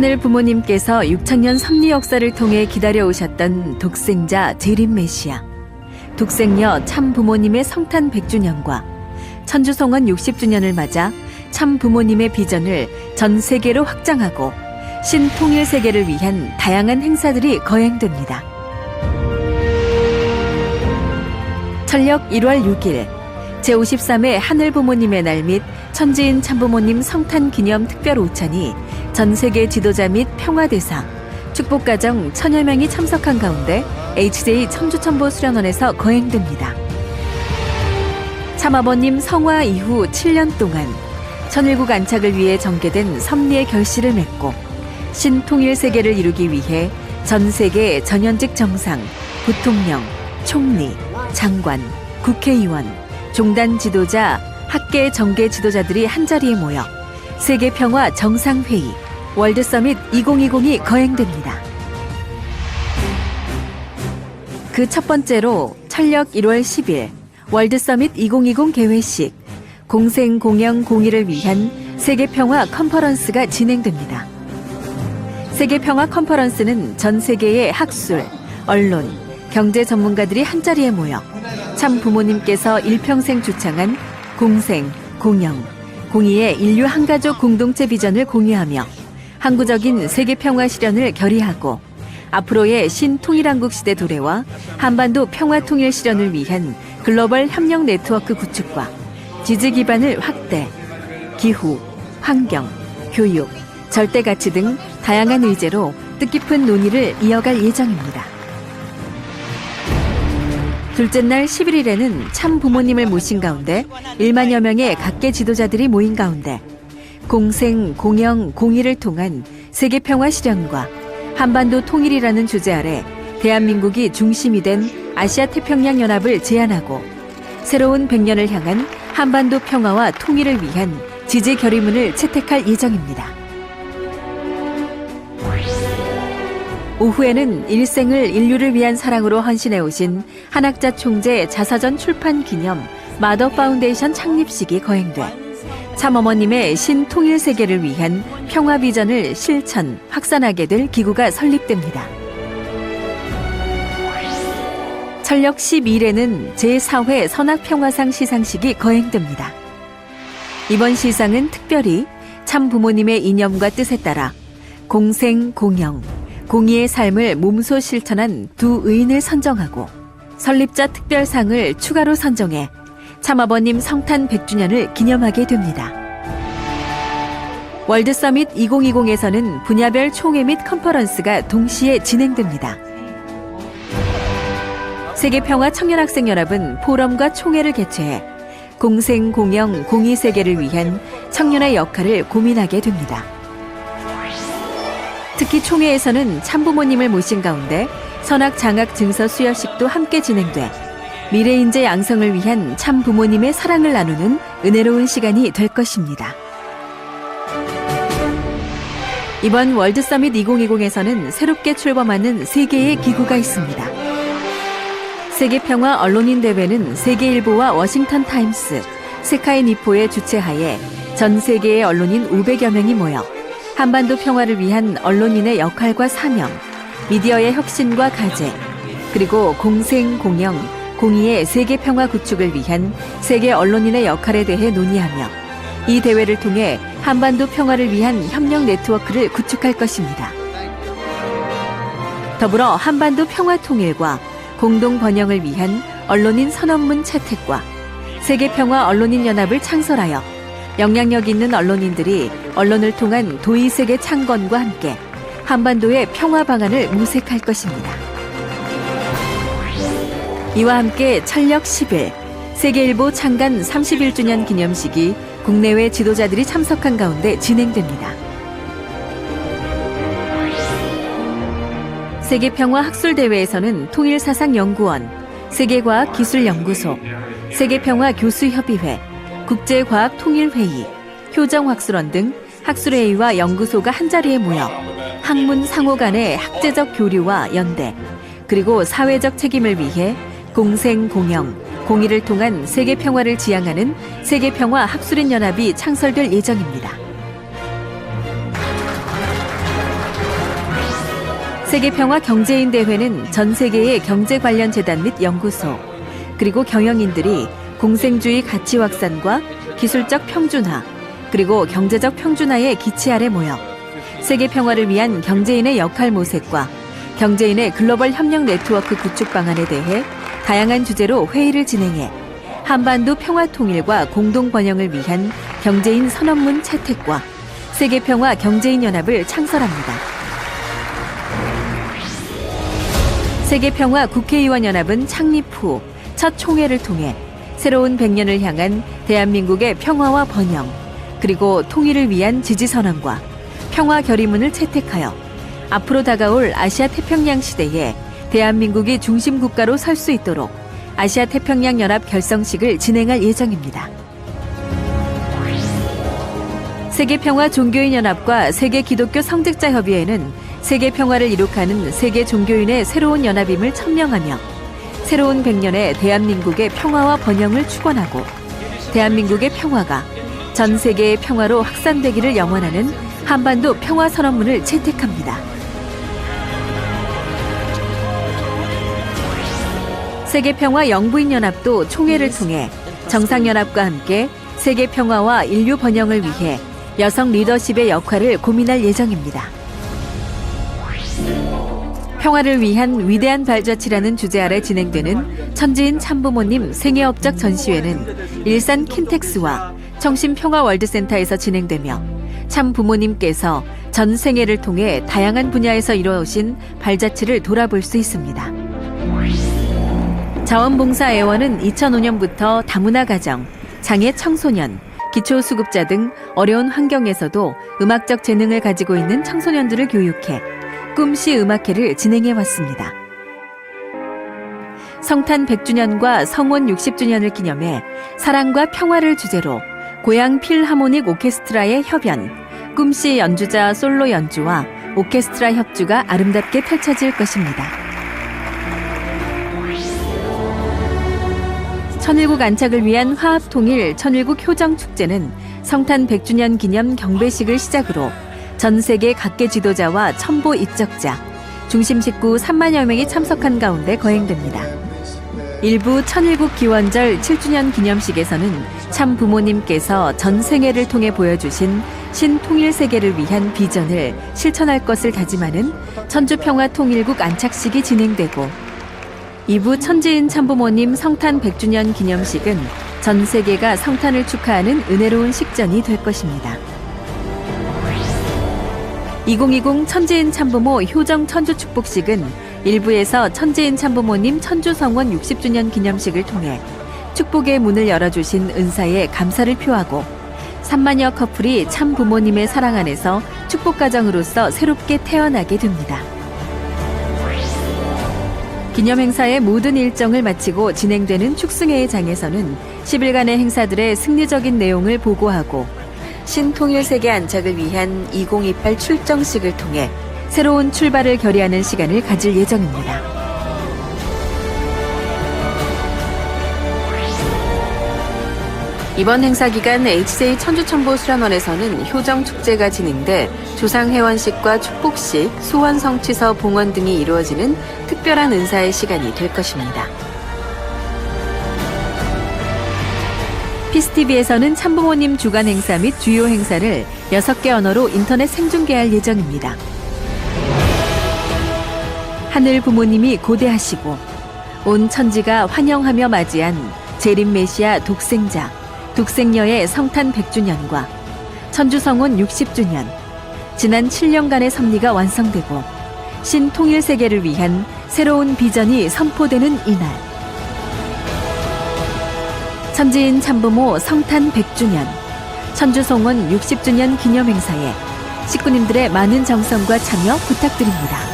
하늘 부모님께서 6,000년 섭리 역사를 통해 기다려오셨던 독생자 재림 메시아, 독생녀 참 부모님의 성탄 100주년과 천주성원 60주년을 맞아 참 부모님의 비전을 전 세계로 확장하고 신통일 세계를 위한 다양한 행사들이 거행됩니다. 철력 1월 6일 제53회 하늘 부모님의 날 및 천지인 참부모님 성탄 기념 특별 오찬이 전 세계 지도자 및 평화대사, 축복가정 1000여 명이 참석한 가운데 HJ 청주천보 수련원에서 거행됩니다. 참아버님 성화 이후 7년 동안 천일국 안착을 위해 전개된 섭리의 결실을 맺고 신통일 세계를 이루기 위해 전 세계 전현직 정상, 부통령, 총리, 장관, 국회의원, 종단 지도자, 학계 정계 지도자들이 한자리에 모여 세계평화 정상회의, 월드서밋 2020이 거행됩니다. 그 첫 번째로 철력 1월 10일 월드서밋 2020 개회식, 공생공영 공의를 위한 세계평화 컨퍼런스가 진행됩니다. 세계평화 컨퍼런스는 전 세계의 학술, 언론, 경제 전문가들이 한자리에 모여 참 부모님께서 일평생 주창한 공생, 공영, 공의의 인류 한가족 공동체 비전을 공유하며 항구적인 세계평화 실현을 결의하고 앞으로의 신통일한국 시대 도래와 한반도 평화통일 실현을 위한 글로벌 협력 네트워크 구축과 지지 기반을 확대, 기후, 환경, 교육, 절대가치 등 다양한 의제로 뜻깊은 논의를 이어갈 예정입니다. 둘째 날 11일에는 참 부모님을 모신 가운데 1만여 명의 각계 지도자들이 모인 가운데 공생, 공영, 공의를 통한 세계평화 실현과 한반도 통일이라는 주제 아래 대한민국이 중심이 된 아시아태평양연합을 제안하고 새로운 100년을 향한 한반도 평화와 통일을 위한 지지 결의문을 채택할 예정입니다. 오후에는 일생을 인류를 위한 사랑으로 헌신해 오신 한학자 총재 자서전 출판 기념 마더 파운데이션 창립식이 거행돼 참어머님의 신통일 세계를 위한 평화 비전을 실천, 확산하게 될 기구가 설립됩니다. 철력 12일에는 제4회 선악평화상 시상식이 거행됩니다. 이번 시상은 특별히 참 부모님의 이념과 뜻에 따라 공생, 공영, 공의의 삶을 몸소 실천한 두 의인을 선정하고 설립자 특별상을 추가로 선정해 참아버님 성탄 100주년을 기념하게 됩니다. 월드서밋 2020에서는 분야별 총회 및 컨퍼런스가 동시에 진행됩니다. 세계평화 청년학생연합은 포럼과 총회를 개최해 공생, 공영, 공의 세계를 위한 청년의 역할을 고민하게 됩니다. 특히 총회에서는 참부모님을 모신 가운데 선악장학 증서 수여식도 함께 진행돼 미래인재 양성을 위한 참부모님의 사랑을 나누는 은혜로운 시간이 될 것입니다. 이번 월드서밋 2020에서는 새롭게 출범하는 3개의 기구가 있습니다. 세계평화 언론인대회는 세계일보와 워싱턴타임스, 세카이니포의 주최하에 전 세계의 언론인 500여 명이 모여 한반도 평화를 위한 언론인의 역할과 사명, 미디어의 혁신과 가제, 그리고 공생, 공영, 공의의 세계평화 구축을 위한 세계 언론인의 역할에 대해 논의하며 이 대회를 통해 한반도 평화를 위한 협력 네트워크를 구축할 것입니다. 더불어 한반도 평화 통일과 공동 번영을 위한 언론인 선언문 채택과 세계평화 언론인연합을 창설하여 영향력 있는 언론인들이 언론을 통한 도의세계 창건과 함께 한반도의 평화 방안을 모색할 것입니다. 이와 함께 철력 10일 세계일보 창간 31주년 기념식이 국내외 지도자들이 참석한 가운데 진행됩니다. 세계평화학술대회에서는 통일사상연구원, 세계과학기술연구소, 세계평화교수협의회, 국제과학통일회의, 효정학술원 등 학술회의와 연구소가 한자리에 모여 학문 상호 간의 학제적 교류와 연대, 그리고 사회적 책임을 위해 공생, 공영, 공의를 통한 세계평화를 지향하는 세계평화 학술인연합이 창설될 예정입니다. 세계평화 경제인 대회는 전 세계의 경제 관련 재단 및 연구소, 그리고 경영인들이 공생주의 가치 확산과 기술적 평준화, 그리고 경제적 평준화의 기치 아래 모여 세계 평화를 위한 경제인의 역할 모색과 경제인의 글로벌 협력 네트워크 구축 방안에 대해 다양한 주제로 회의를 진행해 한반도 평화 통일과 공동 번영을 위한 경제인 선언문 채택과 세계 평화 경제인 연합을 창설합니다. 세계 평화 국회의원 연합은 창립 후 첫 총회를 통해 새로운 100년을 향한 대한민국의 평화와 번영, 그리고 통일을 위한 지지 선언과 평화 결의문을 채택하여 앞으로 다가올 아시아 태평양 시대에 대한민국이 중심 국가로 설 수 있도록 아시아 태평양 연합 결성식을 진행할 예정입니다. 세계 평화 종교인 연합과 세계 기독교 성직자 협의회는 세계 평화를 이룩하는 세계 종교인의 새로운 연합임을 천명하며 새로운 100년의 대한민국의 평화와 번영을 축원하고 대한민국의 평화가 전 세계의 평화로 확산되기를 영원하는 한반도 평화 선언문을 채택합니다. 세계 평화 영부인 연합도 총회를 통해 정상연합과 함께 세계 평화와 인류 번영을 위해 여성 리더십의 역할을 고민할 예정입니다. 평화를 위한 위대한 발자취라는 주제 아래 진행되는 천지인 참부모님 생애업적 전시회는 일산 킨텍스와 청심평화월드센터에서 진행되며 참부모님께서 전 생애를 통해 다양한 분야에서 이뤄오신 발자취를 돌아볼 수 있습니다. 자원봉사애원은 2005년부터 다문화 가정, 장애 청소년, 기초수급자 등 어려운 환경에서도 음악적 재능을 가지고 있는 청소년들을 교육해 꿈씨 음악회를 진행해왔습니다. 성탄 100주년과 성원 60주년을 기념해 사랑과 평화를 주제로 고향 필하모닉 오케스트라의 협연, 꿈씨 연주자 솔로 연주와 오케스트라 협주가 아름답게 펼쳐질 것입니다. 천일국 안착을 위한 화합통일 천일국 효정축제는 성탄 100주년 기념 경배식을 시작으로 전 세계 각계 지도자와 첨보 입적자, 중심 식구 3만여 명이 참석한 가운데 거행됩니다. 일부 천일국 기원절 7주년 기념식에서는 참 부모님께서 전 생애를 통해 보여주신 신통일 세계를 위한 비전을 실천할 것을 다짐하는 천주평화통일국 안착식이 진행되고 2부 천지인 참부모님 성탄 100주년 기념식은 전 세계가 성탄을 축하하는 은혜로운 식전이 될 것입니다. 2020 천지인 참부모 효정 천주축복식은 일부에서 천지인 참부모님 천주성원 60주년 기념식을 통해 축복의 문을 열어주신 은사에 감사를 표하고 3만여 커플이 참부모님의 사랑 안에서 축복가정으로서 새롭게 태어나게 됩니다. 기념행사의 모든 일정을 마치고 진행되는 축승회의 장에서는 10일간의 행사들의 승리적인 내용을 보고하고 신통일세계 안착을 위한 2028 출정식을 통해 새로운 출발을 결의하는 시간을 가질 예정입니다. 이번 행사 기간 HJ 천주천보 수련원에서는 효정축제가 진행돼 조상회원식과 축복식, 소원성취서 봉헌 등이 이루어지는 특별한 은사의 시간이 될 것입니다. 피스TV에서는 참부모님 주간 행사 및 주요 행사를 6개 언어로 인터넷 생중계할 예정입니다. 하늘 부모님이 고대하시고 온 천지가 환영하며 맞이한 재림 메시아 독생자, 독생녀의 성탄 100주년과 천주성원 60주년, 지난 7년간의 섭리가 완성되고 신통일 세계를 위한 새로운 비전이 선포되는 이날. 천지인 참부모 성탄 100주년, 천주성원 60주년 기념행사에 식구님들의 많은 정성과 참여 부탁드립니다.